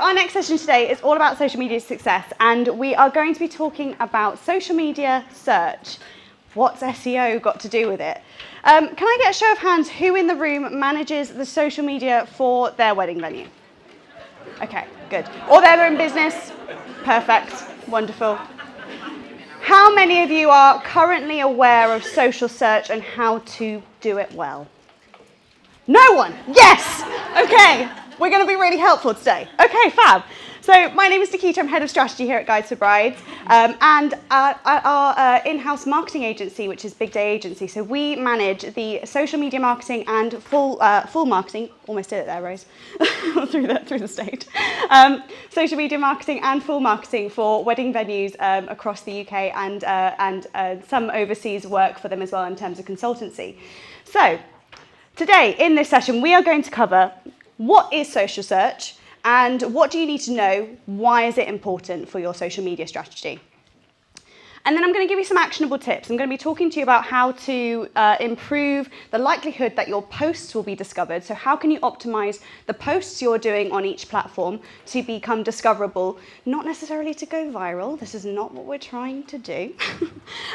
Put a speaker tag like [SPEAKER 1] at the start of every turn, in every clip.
[SPEAKER 1] our next session today is all about social media success, and we are going to be talking about social media search. What's SEO got to do with it? Can I get a show of hands who in the room manages the social media for their wedding venue? Okay, good. Or their own business? Perfect, wonderful. How many of you are currently aware of social search and how to do it well? No one? Yes! Okay, we're going to be really helpful today. Okay, fab. So my name is Nikita, I'm Head of Strategy here at Guides to Brides, and at our in-house marketing agency, which is Big Day Agency, so we manage the social media marketing and full marketing, almost did it there, Rose, through the stage, social media marketing and full marketing for wedding venues across the UK and some overseas work for them as well in terms of consultancy. So today in this session, we are going to cover what is social search, and what do you need to know? Why is it important for your social media strategy? And then I'm going to give you some actionable tips. I'm going to be talking to you about how to improve the likelihood that your posts will be discovered. So how can you optimize the posts you're doing on each platform to become discoverable, not necessarily to go viral. This is not what we're trying to do.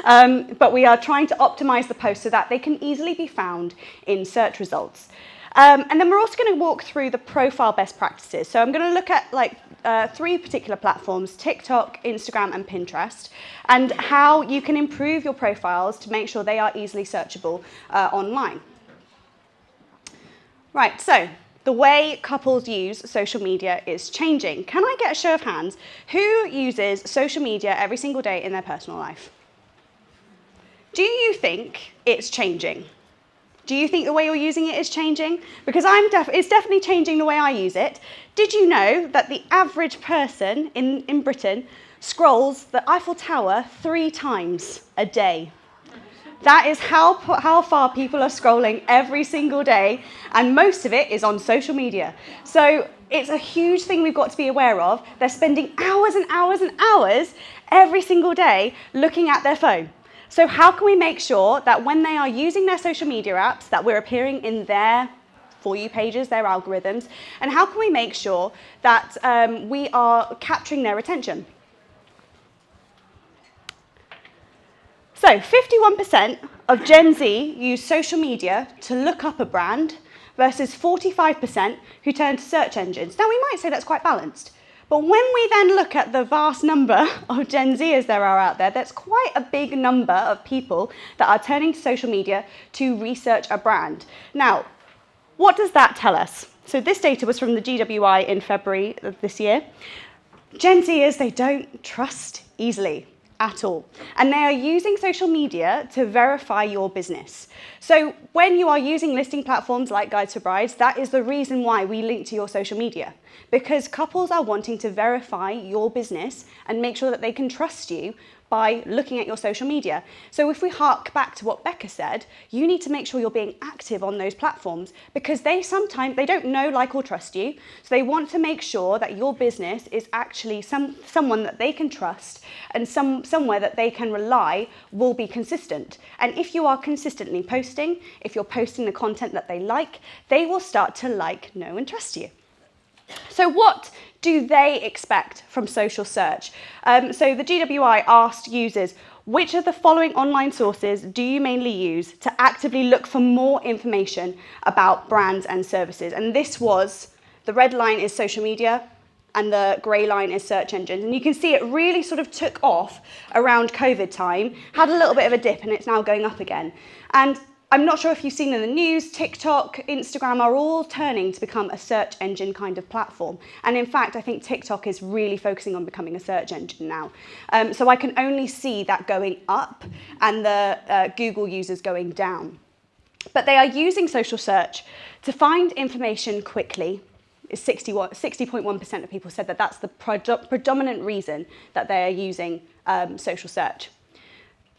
[SPEAKER 1] But we are trying to optimize the posts so that they can easily be found in search results. And then we're also going to walk through the profile best practices. So I'm going to look at three particular platforms, TikTok, Instagram, and Pinterest, and how you can improve your profiles to make sure they are easily searchable online. Right, so the way couples use social media is changing. Can I get a show of hands? Who uses social media every single day in their personal life? Do you think it's changing? Do you think the way you're using it is changing? Because it's definitely changing the way I use it. Did you know that the average person in Britain scrolls the Eiffel Tower 3 times a day? That is how far people are scrolling every single day, and most of it is on social media. So it's a huge thing we've got to be aware of. They're spending hours and hours and hours every single day looking at their phone. So how can we make sure that when they are using their social media apps, that we're appearing in their For You pages, their algorithms, and how can we make sure that we are capturing their attention? So 51% of Gen Z use social media to look up a brand versus 45% who turn to search engines. Now we might say that's quite balanced. But when we then look at the vast number of Gen Zers there are out there, that's quite a big number of people that are turning to social media to research a brand. Now, what does that tell us? So this data was from the GWI in February of this year. Gen Zers, they don't trust easily at all. And they are using social media to verify your business. So when you are using listing platforms like Guides for Brides, that is the reason why we link to your social media. Because couples are wanting to verify your business and make sure that they can trust you by looking at your social media. So if we hark back to what Becca said, you need to make sure you're being active on those platforms because they don't know, like, or trust you. So they want to make sure that your business is actually someone that they can trust and somewhere that they can rely will be consistent. And if you are consistently posting, if you're posting the content that they like, they will start to like, know, and trust you. So what do they expect from social search? So the GWI asked users, which of the following online sources do you mainly use to actively look for more information about brands and services? And this was, the red line is social media and the grey line is search engines. And you can see it really sort of took off around COVID time, had a little bit of a dip, and it's now going up again. And I'm not sure if you've seen in the news, TikTok, Instagram are all turning to become a search engine kind of platform. And in fact, I think TikTok is really focusing on becoming a search engine now. So I can only see that going up and the Google users going down. But they are using social search to find information quickly. 60.1% of people said that that's the predominant reason that they are using social search.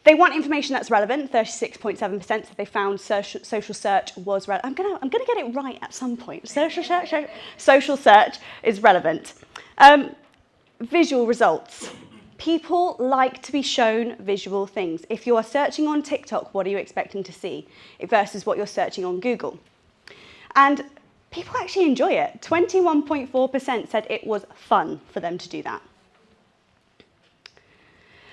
[SPEAKER 1] They want information that's relevant. 36.7% said they found social search was relevant. I'm gonna get it right at some point. Social search is relevant. Visual results. People like to be shown visual things. If you are searching on TikTok, what are you expecting to see versus what you're searching on Google? And people actually enjoy it. 21.4% said it was fun for them to do that.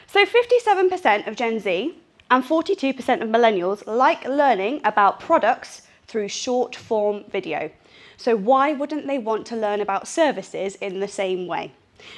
[SPEAKER 1] So 57% of Gen Z and 42% of millennials like learning about products through short form video. So why wouldn't they want to learn about services in the same way?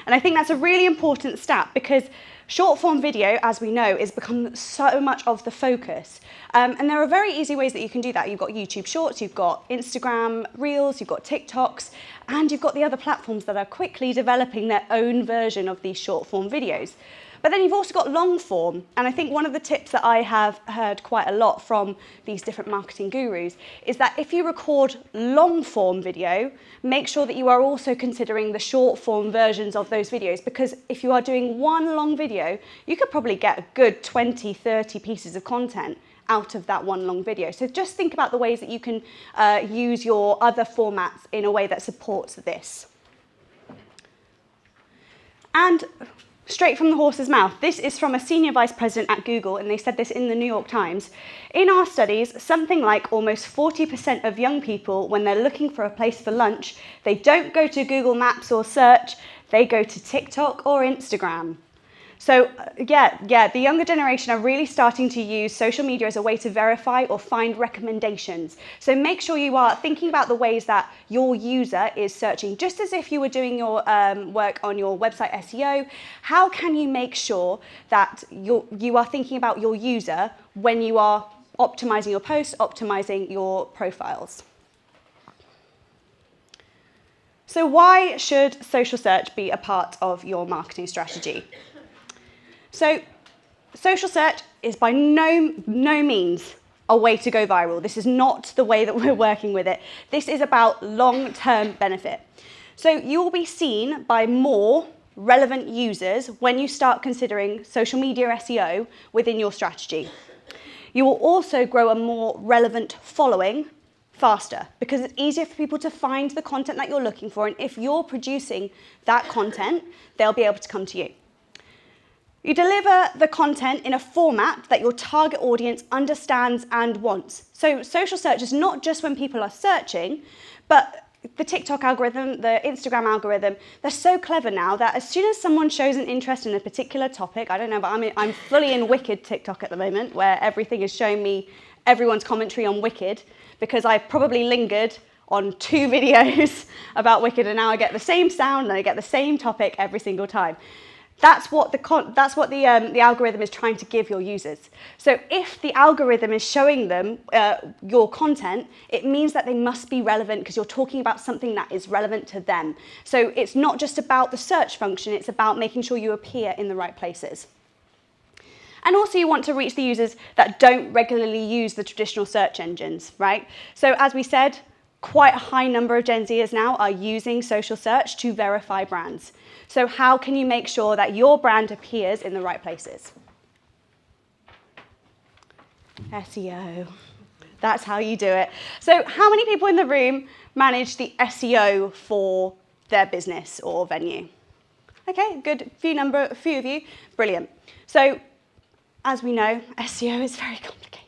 [SPEAKER 1] And I think that's a really important stat because short form video, as we know, has become so much of the focus. And there are very easy ways that you can do that. You've got YouTube Shorts, you've got Instagram Reels, you've got TikToks, and you've got the other platforms that are quickly developing their own version of these short form videos. But then you've also got long form, and I think one of the tips that I have heard quite a lot from these different marketing gurus is that if you record long form video, make sure that you are also considering the short form versions of those videos, because if you are doing one long video, you could probably get a good 20, 30 pieces of content out of that one long video. So just think about the ways that you can use your other formats in a way that supports this. And straight from the horse's mouth, this is from a senior vice president at Google, and they said this in the New York Times. In our studies, something like almost 40% of young people, when they're looking for a place for lunch, they don't go to Google Maps or search, they go to TikTok or Instagram. So yeah, the younger generation are really starting to use social media as a way to verify or find recommendations. So make sure you are thinking about the ways that your user is searching. Just as if you were doing your work on your website SEO, how can you make sure that you are thinking about your user when you are optimizing your posts, optimizing your profiles? So why should social search be a part of your marketing strategy? So social search is by no means a way to go viral. This is not the way that we're working with it. This is about long-term benefit. So you will be seen by more relevant users when you start considering social media SEO within your strategy. You will also grow a more relevant following faster because it's easier for people to find the content that you're looking for, and if you're producing that content, they'll be able to come to you. You deliver the content in a format that your target audience understands and wants. So social search is not just when people are searching, but the TikTok algorithm, the Instagram algorithm, they're so clever now that as soon as someone shows an interest in a particular topic, I don't know, but I'm fully in Wicked TikTok at the moment, where everything is showing me everyone's commentary on Wicked, because I probably lingered on 2 videos about Wicked, and now I get the same sound and I get the same topic every single time. That's what the algorithm is trying to give your users. So if the algorithm is showing them your content, it means that they must be relevant because you're talking about something that is relevant to them. So it's not just about the search function, it's about making sure you appear in the right places. And also you want to reach the users that don't regularly use the traditional search engines, right? So as we said, quite a high number of Gen Zers now are using social search to verify brands. So how can you make sure that your brand appears in the right places? SEO. That's how you do it. So how many people in the room manage the SEO for their business or venue? Okay, good, a few of you. Brilliant. So as we know, SEO is very complicated.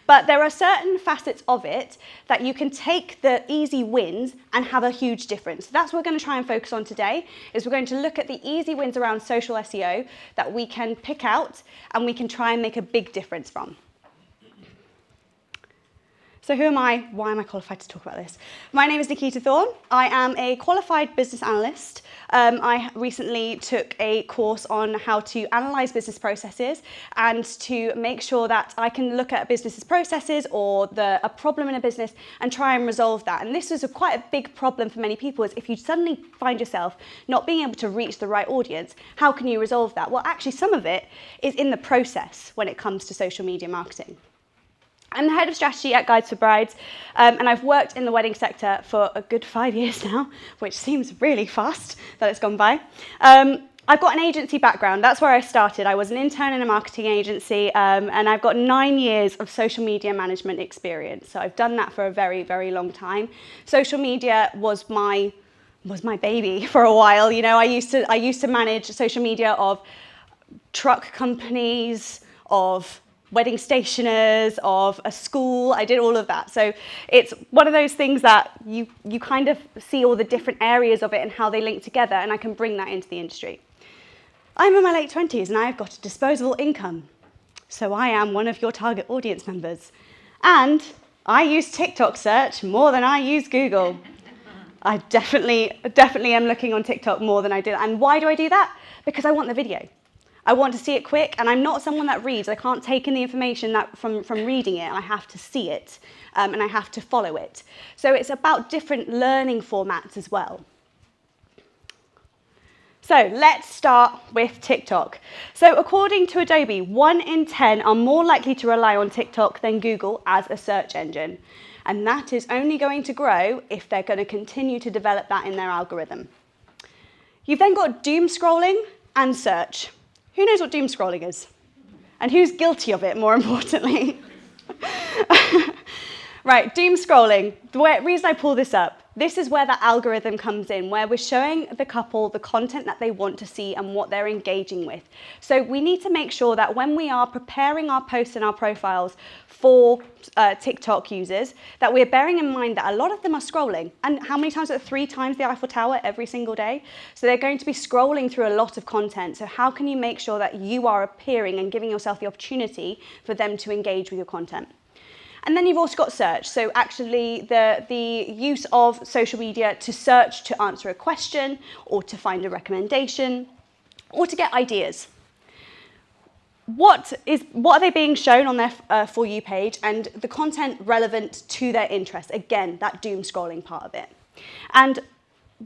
[SPEAKER 1] But there are certain facets of it that you can take the easy wins and have a huge difference. So that's what we're going to try and focus on today, is we're going to look at the easy wins around social SEO that we can pick out and we can try and make a big difference from. So who am I? Why am I qualified to talk about this? My name is Nikita Thorne. I am a qualified business analyst. I recently took a course on how to analyse business processes and to make sure that I can look at a business's processes or a problem in a business and try and resolve that. And this is quite a big problem for many people, is if you suddenly find yourself not being able to reach the right audience, how can you resolve that? Well, actually, some of it is in the process when it comes to social media marketing. I'm the head of strategy at Guides for Brides, and I've worked in the wedding sector for a good 5 years now, which seems really fast that it's gone by. I've got an agency background. That's where I started. I was an intern in a marketing agency, and I've got 9 years of social media management experience. So I've done that for a very, very long time. Social media was my baby for a while. You know, I used to manage social media of truck companies, of wedding stationers, of a school. I did all of that. So it's one of those things that you kind of see all the different areas of it and how they link together, and I can bring that into the industry. I'm in my late 20s and I've got a disposable income. So I am one of your target audience members. And I use TikTok search more than I use Google. I definitely am looking on TikTok more than I do. And why do I do that? Because I want the video. I want to see it quick, and I'm not someone that reads. I can't take in the information that from reading it. I have to see it, and I have to follow it. So it's about different learning formats as well. So let's start with TikTok. So according to Adobe, 1 in 10 are more likely to rely on TikTok than Google as a search engine. And that is only going to grow if they're going to continue to develop that in their algorithm. You've then got doom scrolling and search. Who knows what doom scrolling is? And who's guilty of it, more importantly? Right, doom scrolling. The reason I pull this up, this is where the algorithm comes in, where we're showing the couple the content that they want to see and what they're engaging with. So we need to make sure that when we are preparing our posts and our profiles for TikTok users, that we're bearing in mind that a lot of them are scrolling. And how many times? 3 times the Eiffel Tower every single day. So they're going to be scrolling through a lot of content. So how can you make sure that you are appearing and giving yourself the opportunity for them to engage with your content? And then you've also got search. So actually the use of social media to search to answer a question or to find a recommendation or to get ideas. What are they being shown on their For You page, and the content relevant to their interest? Again, that doom scrolling part of it. And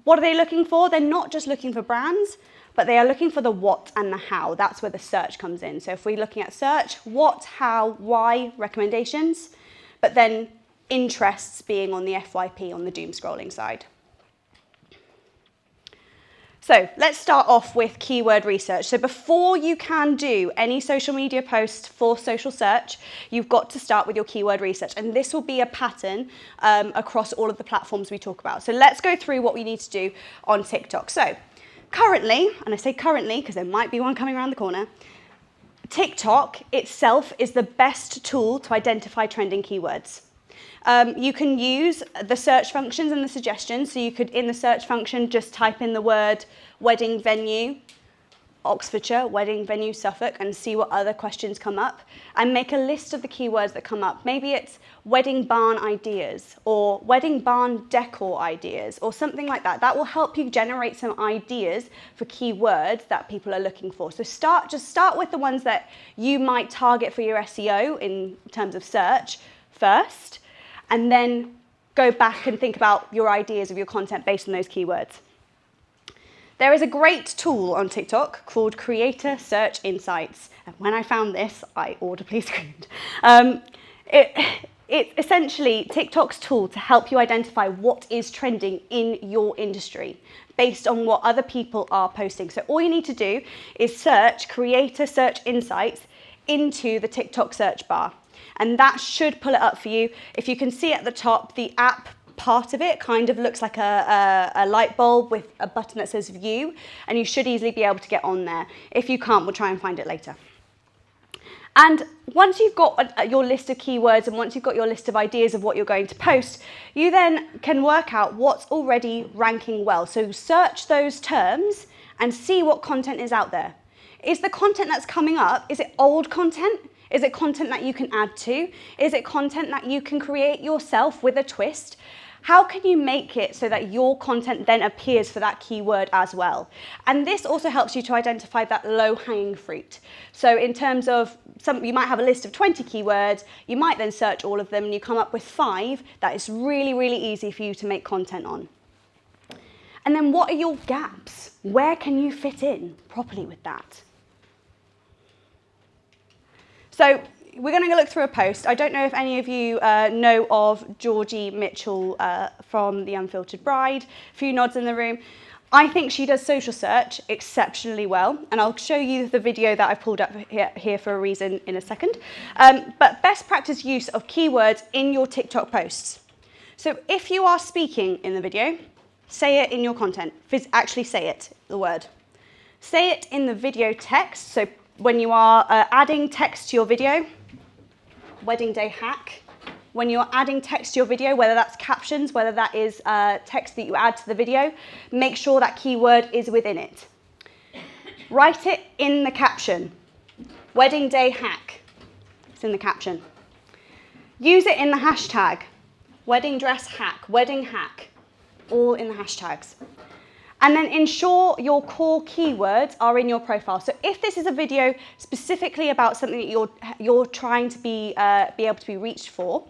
[SPEAKER 1] what are they looking for? They're not just looking for brands, but they are looking for the what and the how. That's where the search comes in. So if we're looking at search, what, how, why, recommendations, but then interests being on the FYP, on the doom scrolling side. So let's start off with keyword research. So before you can do any social media posts for social search, you've got to start with your keyword research. And this will be a pattern across all of the platforms we talk about. So let's go through what we need to do on TikTok. So currently, and I say currently because there might be one coming around the corner, TikTok itself is the best tool to identify trending keywords. You can use the search functions and the suggestions. So you could, in the search function, just type in the word wedding venue, Oxfordshire, wedding venue, Suffolk, and see what other questions come up, and make a list of the keywords that come up. Maybe it's wedding barn ideas or wedding barn decor ideas or something like that. That will help you generate some ideas for keywords that people are looking for. So just start with the ones that you might target for your SEO in terms of search first, and then go back and think about your ideas of your content based on those keywords. There is a great tool on TikTok called Creator Search Insights. And when I found this, I audibly screamed. It's essentially TikTok's tool to help you identify what is trending in your industry based on what other people are posting. So all you need to do is search Creator Search Insights into the TikTok search bar. And that should pull it up for you. If you can see at the top, the app part of it kind of looks like a light bulb with a button that says view, and you should easily be able to get on there. If you can't, we'll try and find it later. And once you've got your list of keywords and once you've got your list of ideas of what you're going to post, you then can work out what's already ranking well. So search those terms and see what content is out there. Is the content that's coming up, is it old content? Is it content that you can add to? Is it content that you can create yourself with a twist? How can you make it so that your content then appears for that keyword as well? And this also helps you to identify that low-hanging fruit. So in terms of, you might have a list of 20 keywords, you might then search all of them and you come up with 5 that is really, really easy for you to make content on. And then what are your gaps? Where can you fit in properly with that? So we're going to look through a post. I don't know if any of you know of Georgie Mitchell from The Unfiltered Bride. A few nods in the room. I think she does social search exceptionally well, and I'll show you the video that I've pulled up here for a reason in a second. But best practice use of keywords in your TikTok posts. So if you are speaking in the video, say it in your content. Actually say it, the word. Say it in the video text. So when you are adding text to your video, wedding day hack. When you're adding text to your video, whether that's captions, whether that is text that you add to the video, make sure that keyword is within it. Write it in the caption. Wedding day hack. It's in the caption. Use it in the hashtag. Wedding dress hack, wedding hack, all in the hashtags. And then ensure your core keywords are in your profile. So if this is a video specifically about something that you're trying to be able to be reached for,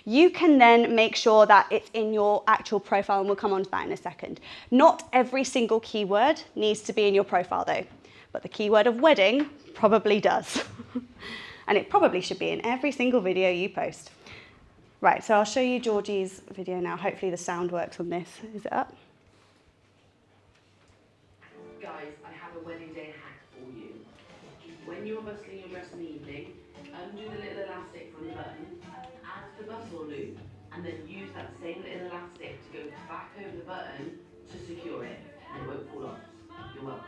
[SPEAKER 1] you can then make sure that it's in your actual profile, and we'll come on to that in a second. Not every single keyword needs to be in your profile though, but the keyword of wedding probably does. And it probably should be in every single video you post. Right, so I'll show you Georgie's video now. Hopefully the sound works on this. Is it up?
[SPEAKER 2] Guys, I have a wedding day hack for you. When you're bustling your dress in the evening, undo the little elastic from the button, add the bustle loop, and then use that same little elastic to go back over the button to secure it, and it won't fall off. You're welcome.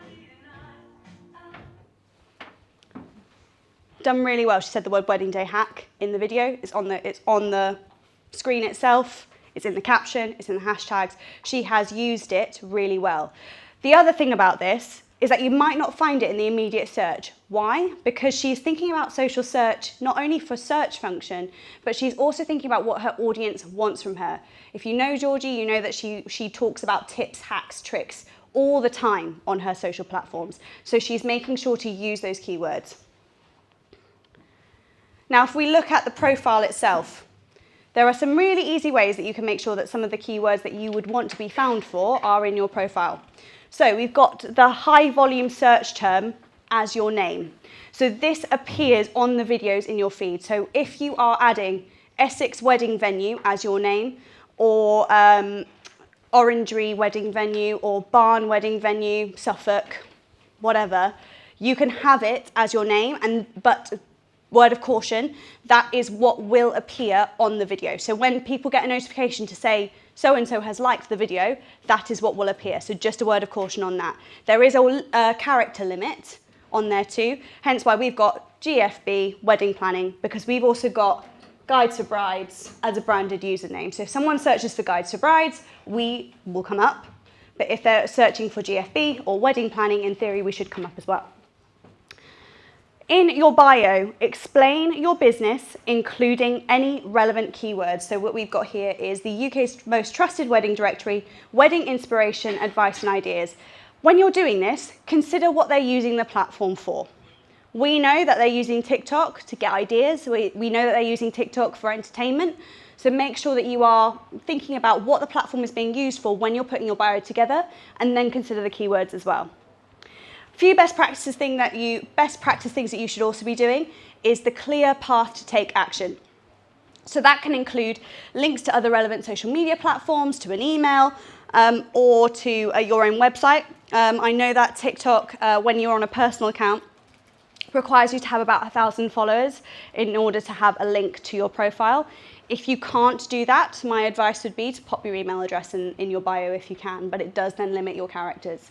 [SPEAKER 1] Done really well. She said the word wedding day hack in the video. It's on the screen itself, it's in the caption, it's in the hashtags. She has used it really well. The other thing about this is that you might not find it in the immediate search. Why? Because she's thinking about social search, not only for search function, but she's also thinking about what her audience wants from her. If you know Georgie, you know that she talks about tips, hacks, tricks all the time on her social platforms. So she's making sure to use those keywords. Now, if we look at the profile itself, there are some really easy ways that you can make sure that some of the keywords that you would want to be found for are in your profile. So we've got the high volume search term as your name. So this appears on the videos in your feed. So if you are adding Essex wedding venue as your name, or Orangery wedding venue, or Barn wedding venue, Suffolk, whatever, you can have it as your name, but word of caution, that is what will appear on the video. So when people get a notification to say so-and-so has liked the video, that is what will appear. So just a word of caution on that. There is a character limit on there too, hence why we've got GFB wedding planning, because we've also got Guides for Brides as a branded username. So if someone searches for Guides for Brides, we will come up. But if they're searching for GFB or wedding planning, in theory, we should come up as well. In your bio, explain your business, including any relevant keywords. So what we've got here is the UK's most trusted wedding directory, wedding inspiration, advice and ideas. When you're doing this, consider what they're using the platform for. We know that they're using TikTok to get ideas. We know that they're using TikTok for entertainment. So make sure that you are thinking about what the platform is being used for when you're putting your bio together, and then consider the keywords as well. A few best practice things that you should also be doing is the clear path to take action. So that can include links to other relevant social media platforms, to an email, or to your own website. I know that TikTok, when you're on a personal account, requires you to have about 1,000 followers in order to have a link to your profile. If you can't do that, my advice would be to pop your email address in your bio if you can, but it does then limit your characters.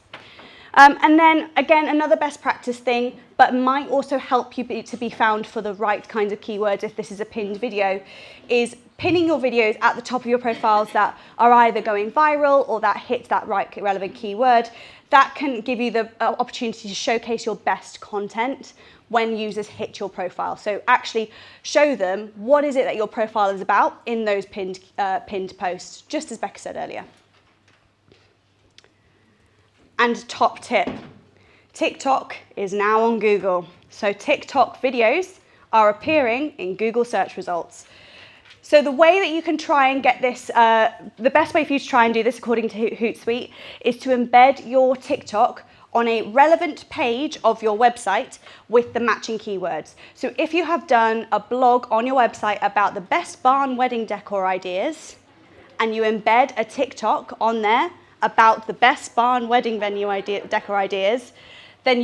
[SPEAKER 1] And then, again, another best practice thing, but might also help you to be found for the right kinds of keywords if this is a pinned video, is pinning your videos at the top of your profiles that are either going viral or that hit that right relevant keyword. That can give you the opportunity to showcase your best content when users hit your profile. So actually show them what is it that your profile is about in those pinned posts, just as Becca said earlier. And top tip, TikTok is now on Google. So TikTok videos are appearing in Google search results. So the way that you can try and get this, the best way for you to try and do this according to Hootsuite is to embed your TikTok on a relevant page of your website with the matching keywords. So if you have done a blog on your website about the best barn wedding decor ideas, and you embed a TikTok on there about the best barn wedding venue decor ideas, then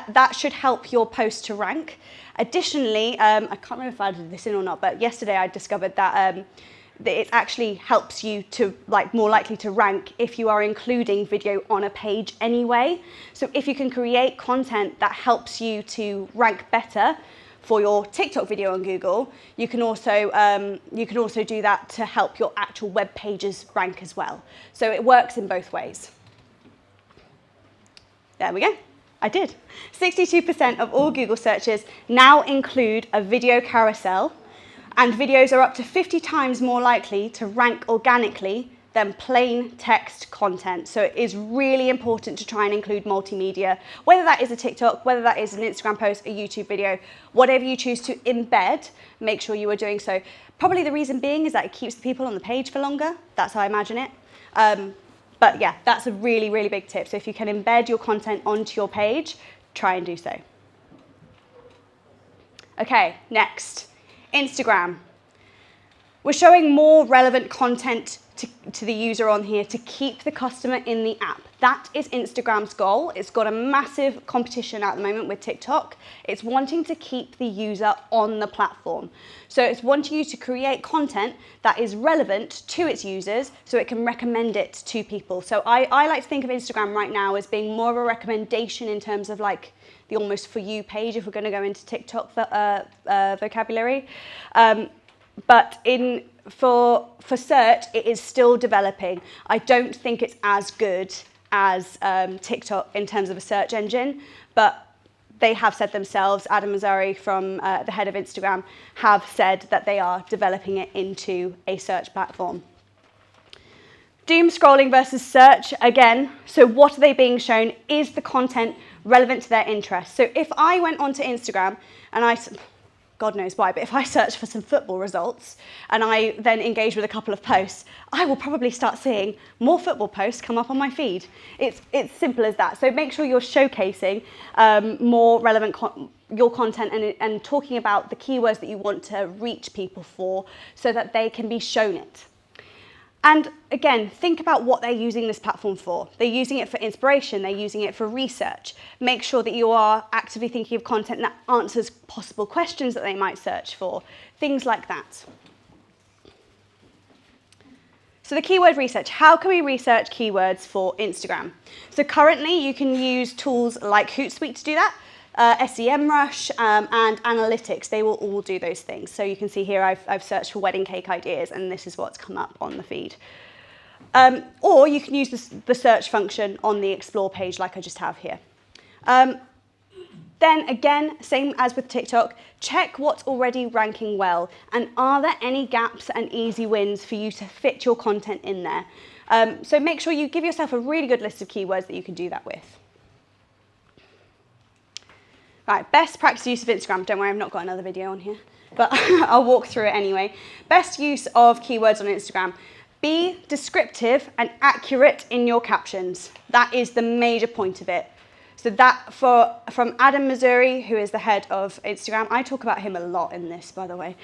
[SPEAKER 1] that should help your post to rank. Additionally, I can't remember if I did this in or not, but yesterday I discovered that it actually helps you to more likely to rank if you are including video on a page anyway. So if you can create content that helps you to rank better for your TikTok video on Google, you can also do that to help your actual web pages rank as well. So it works in both ways. There we go. I did. 62% of all Google searches now include a video carousel, and videos are up to 50 times more likely to rank organically than plain text content. So it is really important to try and include multimedia, whether that is a TikTok, whether that is an Instagram post, a YouTube video, whatever you choose to embed, make sure you are doing so. Probably the reason being is that it keeps the people on the page for longer. That's how I imagine it. But yeah, that's a really, really big tip. So if you can embed your content onto your page, try and do so. Okay, next, Instagram. We're showing more relevant content to the user on here to keep the customer in the app. That is Instagram's goal. It's got a massive competition at the moment with TikTok. It's wanting to keep the user on the platform. So it's wanting you to create content that is relevant to its users so it can recommend it to people. So I like to think of Instagram right now as being more of a recommendation in terms of like the almost for you page, if we're going to go into TikTok vocabulary. But for search, it is still developing. I don't think it's as good as TikTok in terms of a search engine, but they have said themselves, Adam Mazzari from the head of Instagram, have said that they are developing it into a search platform. Doom scrolling versus search, again, so what are they being shown? Is the content relevant to their interests? So if I went onto Instagram and God knows why, but if I search for some football results and I then engage with a couple of posts, I will probably start seeing more football posts come up on my feed. It's simple as that. So make sure you're showcasing more relevant your content and talking about the keywords that you want to reach people for so that they can be shown it. And again, think about what they're using this platform for. They're using it for inspiration, they're using it for research. Make sure that you are actively thinking of content that answers possible questions that they might search for, things like that. So the keyword research, how can we research keywords for Instagram? So currently you can use tools like Hootsuite to do that. SEMrush and analytics, they will all do those things. So you can see here I've searched for wedding cake ideas and this is what's come up on the feed. Or you can use the search function on the explore page like I just have here. Then again, same as with TikTok, check what's already ranking well and are there any gaps and easy wins for you to fit your content in there. So make sure you give yourself a really good list of keywords that you can do that with. Right, best practice use of Instagram. Don't worry, I've not got another video on here, but I'll walk through it anyway. Best use of keywords on Instagram. Be descriptive and accurate in your captions. That is the major point of it. So that from Adam Mazzari, who is the head of Instagram. I talk about him a lot in this, by the way.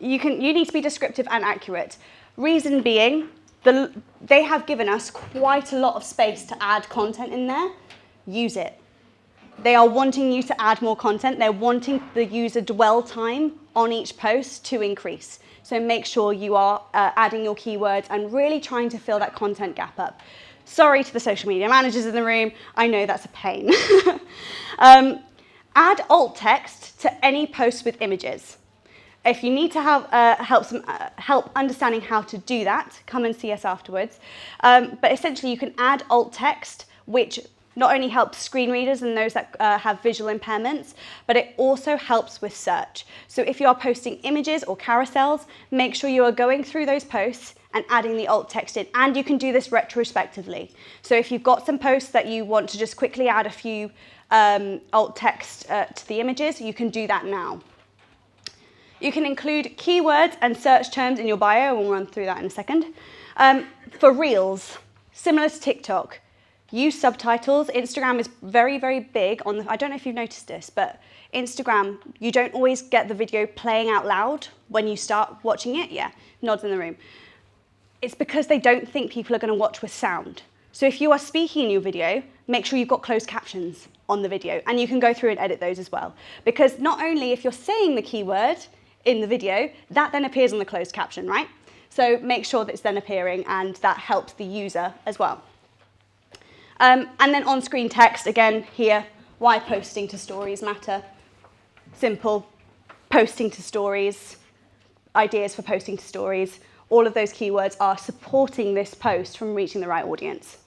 [SPEAKER 1] You need to be descriptive and accurate. Reason being, they have given us quite a lot of space to add content in there. Use it. They are wanting you to add more content. They're wanting the user dwell time on each post to increase. So make sure you are adding your keywords and really trying to fill that content gap up. Sorry to the social media managers in the room. I know that's a pain. Add alt text to any post with images. If you need to have help understanding how to do that, come and see us afterwards. But essentially you can add alt text, which not only helps screen readers and those that have visual impairments, but it also helps with search. So if you are posting images or carousels, make sure you are going through those posts and adding the alt text in. And you can do this retrospectively. So if you've got some posts that you want to just quickly add a few alt text to the images, you can do that now. You can include keywords and search terms in your bio. We'll run through that in a second. For Reels, similar to TikTok, use subtitles. Instagram is very, very big on I don't know if you've noticed this, but Instagram, you don't always get the video playing out loud when you start watching it. Yeah, nods in the room. It's because they don't think people are going to watch with sound. So if you are speaking in your video, make sure you've got closed captions on the video, and you can go through and edit those as well. Because not only if you're saying the keyword in the video, that then appears on the closed caption, right? So make sure that it's then appearing, and that helps the user as well. And then on-screen text, again, here, why posting to stories matter. simple, posting to stories, ideas for posting to stories. All of those keywords are supporting this post from reaching the right audience.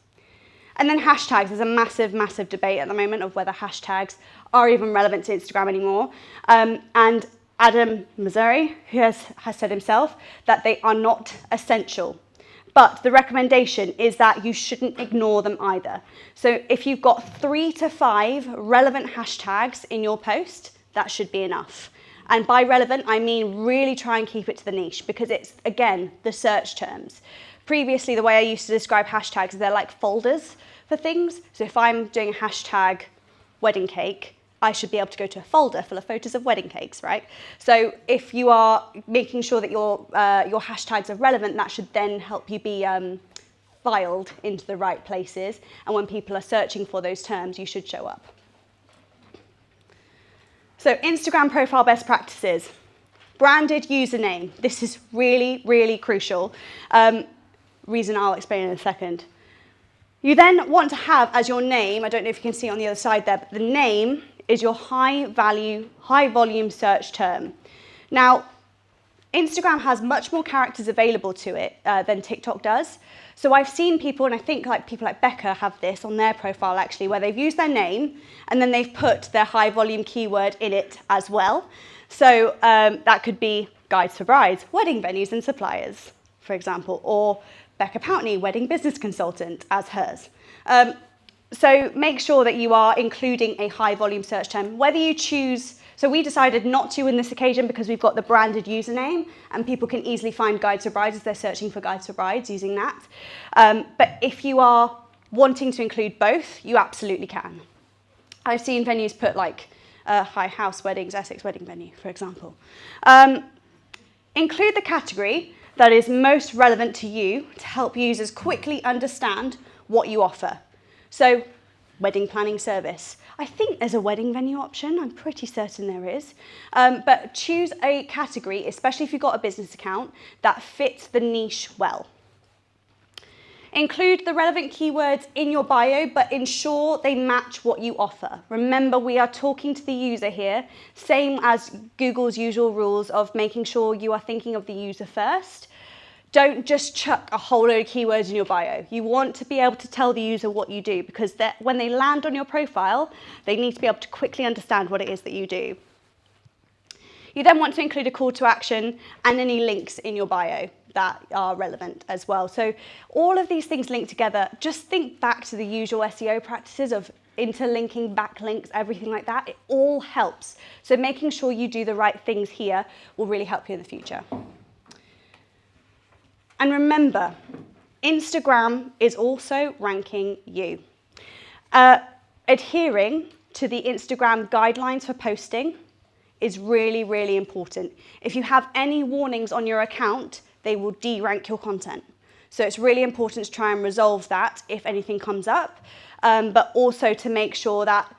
[SPEAKER 1] And then hashtags. There's a massive, massive debate at the moment of whether hashtags are even relevant to Instagram anymore. And Adam Missouri, who has said himself that they are not essential. But the recommendation is that you shouldn't ignore them either. So if you've got 3 to 5 relevant hashtags in your post, that should be enough. And by relevant, I mean really try and keep it to the niche, because it's, again, the search terms. Previously, the way I used to describe hashtags is they're like folders for things. So if I'm doing a hashtag wedding cake, I should be able to go to a folder full of photos of wedding cakes, right? So if you are making sure that your hashtags are relevant, that should then help you be filed into the right places. And when people are searching for those terms, you should show up. So Instagram profile best practices. Branded username. This is really, really crucial. Reason I'll explain in a second. You then want to have as your name, I don't know if you can see on the other side there, but the name is your high value, high volume search term. Now, Instagram has much more characters available to it than TikTok does. So I've seen people, and I think people like Becca have this on their profile actually, where they've used their name and then they've put their high volume keyword in it as well. So that could be guides for brides, wedding venues and suppliers, for example, or Becca Pountney, wedding business consultant, as hers. So make sure that you are including a high volume search term, whether you choose. So we decided not to in this occasion because we've got the branded username and people can easily find guides for brides if they're searching for guides for brides using that. But if you are wanting to include both, you absolutely can. I've seen venues put like High House Weddings, Essex Wedding Venue, for example. Include the category that is most relevant to you to help users quickly understand what you offer. So, wedding planning service. I think there's a wedding venue option. I'm pretty certain there is. But choose a category, especially if you've got a business account, that fits the niche well. Include the relevant keywords in your bio, but ensure they match what you offer. Remember, we are talking to the user here, same as Google's usual rules of making sure you are thinking of the user first. Don't just chuck a whole load of keywords in your bio. You want to be able to tell the user what you do, because when they land on your profile, they need to be able to quickly understand what it is that you do. You then want to include a call to action and any links in your bio that are relevant as well. So all of these things linked together. Just think back to the usual SEO practices of interlinking, backlinks, everything like that. It all helps. So making sure you do the right things here will really help you in the future. And remember, Instagram is also ranking you. Adhering to the Instagram guidelines for posting is really, really important. If you have any warnings on your account, they will de-rank your content. So it's really important to try and resolve that if anything comes up, but also to make sure that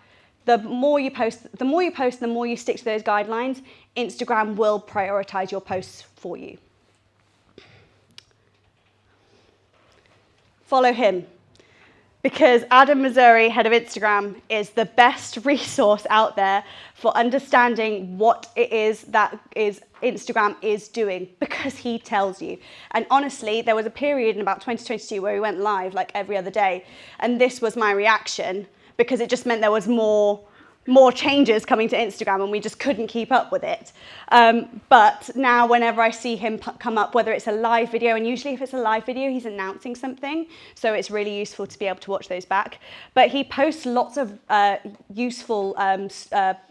[SPEAKER 1] the more you post, the more you stick to those guidelines, Instagram will prioritize your posts for you. Follow him, because Adam Missouri, head of Instagram, is the best resource out there for understanding what it is that Instagram is doing, because he tells you. And honestly, there was a period in about 2022 where we went live like every other day, and this was my reaction, because it just meant there was more changes coming to Instagram and we just couldn't keep up with it. But now whenever I see him come up, whether it's a live video, and usually if it's a live video, he's announcing something, so it's really useful to be able to watch those back. But he posts lots of useful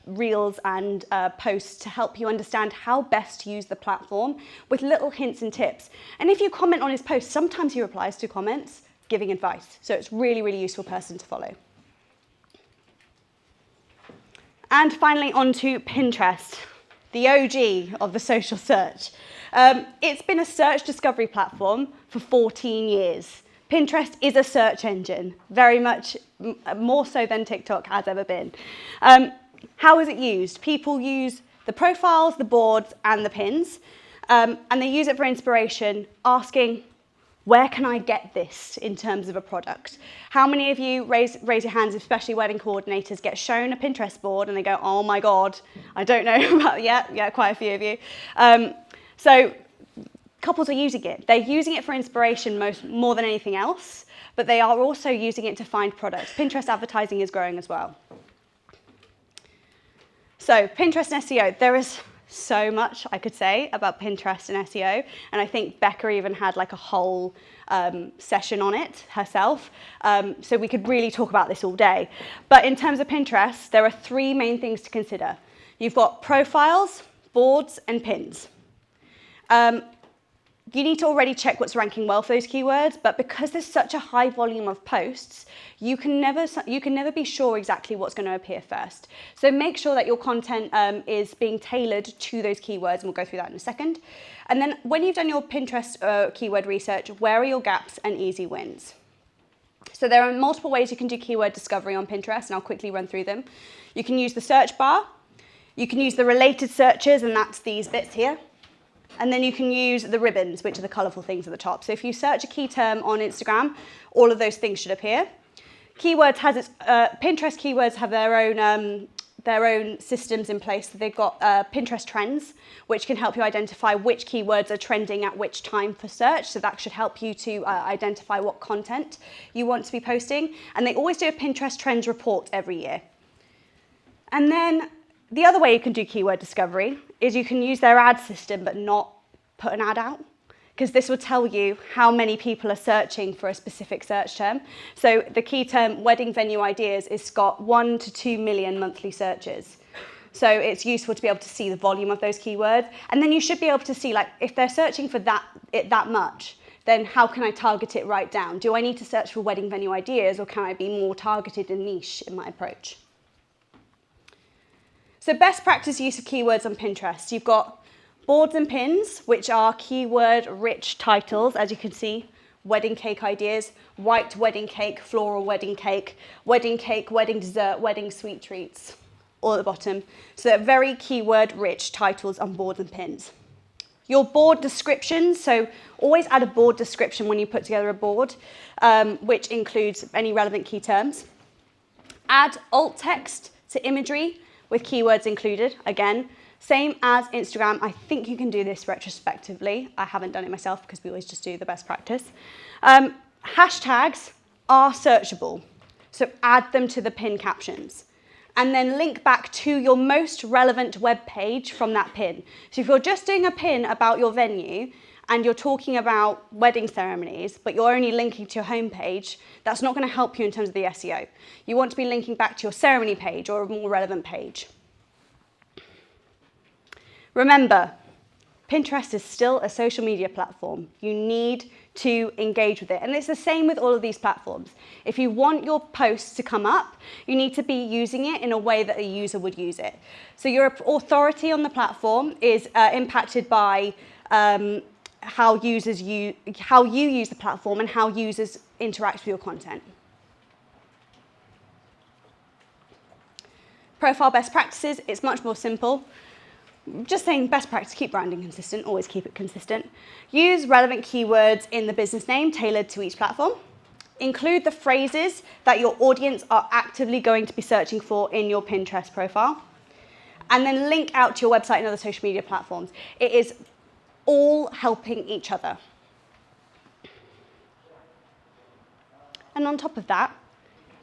[SPEAKER 1] reels and posts to help you understand how best to use the platform with little hints and tips. And if you comment on his posts, sometimes he replies to comments giving advice. So it's really, really useful person to follow. And finally, on to Pinterest, the OG of the social search. It's been a search discovery platform for 14 years. Pinterest is a search engine, very much more so than TikTok has ever been. How is it used? People use the profiles, the boards, and the pins, and they use it for inspiration, asking, Where can I get this in terms of a product? How many of you, raise your hands, especially wedding coordinators, get shown a Pinterest board and they go, oh my God, I don't know about, yeah, quite a few of you. So couples are using it. They're using it for inspiration more than anything else, but they are also using it to find products. Pinterest advertising is growing as well. So Pinterest and SEO, there is so much I could say about Pinterest and SEO, and I think Becca even had like a whole session on it herself, so we could really talk about this all day. But in terms of Pinterest, there are three main things to consider. You've got profiles, boards, and pins. You need to already check what's ranking well for those keywords, but because there's such a high volume of posts, you can never be sure exactly what's going to appear first. So make sure that your content is being tailored to those keywords, and we'll go through that in a second. And then when you've done your Pinterest keyword research, where are your gaps and easy wins? So there are multiple ways you can do keyword discovery on Pinterest, and I'll quickly run through them. You can use the search bar. You can use the related searches, and that's these bits here. And then you can use the ribbons, which are the colourful things at the top. So if you search a key term on Instagram, all of those things should appear. Keywords Pinterest keywords have their own systems in place. So they've got Pinterest trends, which can help you identify which keywords are trending at which time for search. So that should help you to identify what content you want to be posting. And they always do a Pinterest trends report every year. And then the other way you can do keyword discovery is you can use their ad system but not put an ad out, because this will tell you how many people are searching for a specific search term. So the key term wedding venue ideas is got 1 to 2 million monthly searches. So it's useful to be able to see the volume of those keywords. And then you should be able to see, like, if they're searching for that much, then how can I target it right down? Do I need to search for wedding venue ideas, or can I be more targeted and niche in my approach? So best practice use of keywords on Pinterest. You've got boards and pins, which are keyword-rich titles, as you can see. Wedding cake ideas, white wedding cake, floral wedding cake, wedding dessert, wedding sweet treats, all at the bottom. So they're very keyword-rich titles on boards and pins. Your board descriptions, so always add a board description when you put together a board, which includes any relevant key terms. Add alt text to imagery with keywords included. Again, same as Instagram. I think you can do this retrospectively. I haven't done it myself because we always just do the best practice. Hashtags are searchable, so add them to the pin captions. And then link back to your most relevant web page from that pin. So if you're just doing a pin about your venue and you're talking about wedding ceremonies, but you're only linking to your homepage, that's not going to help you in terms of the SEO. You want to be linking back to your ceremony page or a more relevant page. Remember, Pinterest is still a social media platform. You need to engage with it. And it's the same with all of these platforms. If you want your posts to come up, you need to be using it in a way that a user would use it. So your authority on the platform is impacted by how you use the platform and how users interact with your content. Profile best practices, it's much more simple. Just saying best practice, keep branding consistent, always keep it consistent. Use relevant keywords in the business name tailored to each platform. Include the phrases that your audience are actively going to be searching for in your Pinterest profile. And then link out to your website and other social media platforms. It is all helping each other. And on top of that,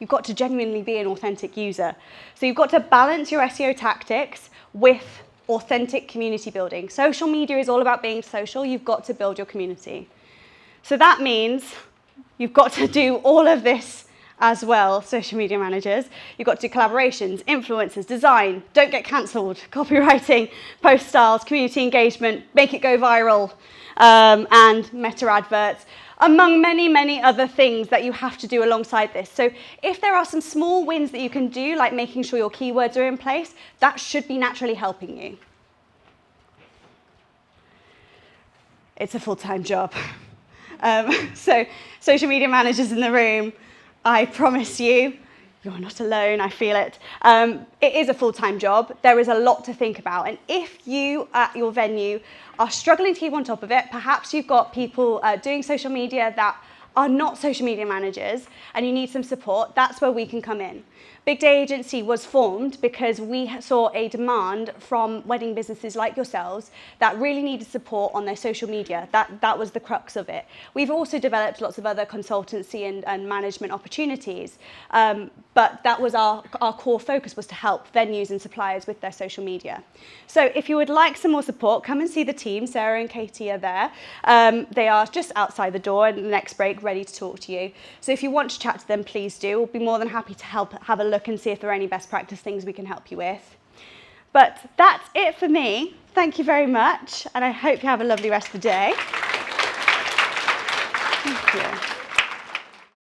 [SPEAKER 1] you've got to genuinely be an authentic user. So you've got to balance your SEO tactics with authentic community building. Social media is all about being social. You've got to build your community. So that means you've got to do all of this as well, social media managers. You've got to do collaborations, influencers, design, don't get cancelled, copywriting, post styles, community engagement, make it go viral, and meta adverts, among many, many other things that you have to do alongside this. So if there are some small wins that you can do, like making sure your keywords are in place, that should be naturally helping you. It's a full-time job. So social media managers in the room, I promise you, You're not alone, I feel it. It is a full-time job. There is a lot to think about. And if you at your venue are struggling to keep on top of it, perhaps you've got people doing social media that are not social media managers and you need some support, that's where we can come in. Big Day Agency was formed because we saw a demand from wedding businesses like yourselves that really needed support on their social media. That was the crux of it. We've also developed lots of other consultancy and management opportunities, but that was our core focus, was to help venues and suppliers with their social media. So if you would like some more support, come and see the team. Sarah and Katie are there. They are just outside the door in the next break, ready to talk to you. So if you want to chat to them, please do. We'll be more than happy to help have a look and see if there are any best practice things we can help you with. But that's it for me. Thank you very much, and I hope you have a lovely rest of the day. Thank you.